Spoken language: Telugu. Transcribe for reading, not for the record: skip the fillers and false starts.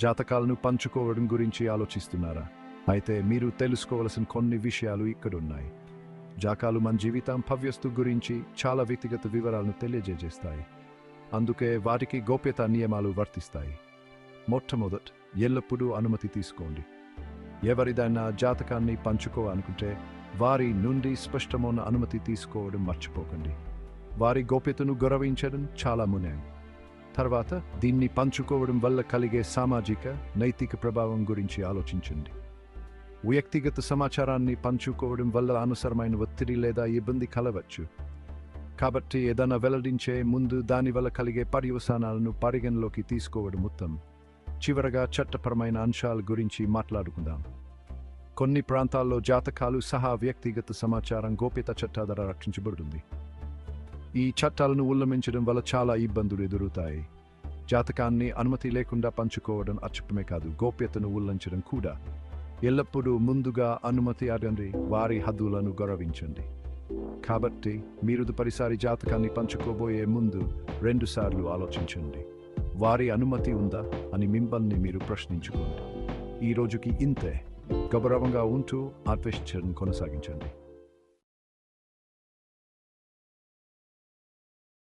జాతకాలను పంచుకోవడం గురించి ఆలోచిస్తున్నారా? అయితే మీరు తెలుసుకోవలసిన కొన్ని విషయాలు ఇక్కడున్నాయి. జాతకాలు మన జీవితం భవిష్యత్తు గురించి చాలా వ్యక్తిగత వివరాలను తెలియజేస్తాయి. అందుకే వాటికి గోప్యతా నియమాలు వర్తిస్తాయి. మొట్టమొదట, ఎల్లప్పుడూ అనుమతి తీసుకోండి. ఎవరిదైనా జాతకాన్ని పంచుకోవాలనుకుంటే వారి నుండి స్పష్టమైన అనుమతి తీసుకోవడం మర్చిపోకండి. వారి గోప్యతను గౌరవించడం చాలా ముఖ్యం. తర్వాత, దీన్ని పంచుకోవడం వల్ల కలిగే సామాజిక, నైతిక ప్రభావం గురించి ఆలోచించండి. వ్యక్తిగత సమాచారాన్ని పంచుకోవడం వల్ల అనవసరమైన ఒత్తిడి లేదా ఇబ్బంది కలగవచ్చు. కాబట్టి ఏదైనా వెల్లడించే ముందు దానివల్ల కలిగే పర్యవసానాలను పరిగణలోకి తీసుకోవడం ఉత్తమం. చివరగా, చట్టపరమైన అంశాల గురించి మాట్లాడుకుందాం. కొన్ని ప్రాంతాల్లో జాతకాలు సహా వ్యక్తిగత సమాచారం గోప్యతా చట్టాల ద్వారా రక్షించబడుతుంది. ఈ చట్టాలను ఉల్లంఘించడం వల్ల చాలా ఇబ్బందులు ఎదురవుతాయి. జాతకాన్ని అనుమతి లేకుండా పంచుకోవడం అచట్టమే కాదు, గోప్యతను ఉల్లంఘించడం కూడా. ఎల్లప్పుడూ ముందుగా అనుమతి అడగండి, వారి హద్దులను గౌరవించండి. కాబట్టి మీరు తదుపరిసారి జాతకాన్ని పంచుకోబోయే ముందు 2 సార్లు ఆలోచించండి. వారి అనుమతి ఉందా అని మిమ్మల్ని మీరు ప్రశ్నించుకోండి. ఈ రోజుకి ఇంతే. గౌరవంగా ఉంటూ ఆత్మవిశ్వాసం కొనసాగించండి.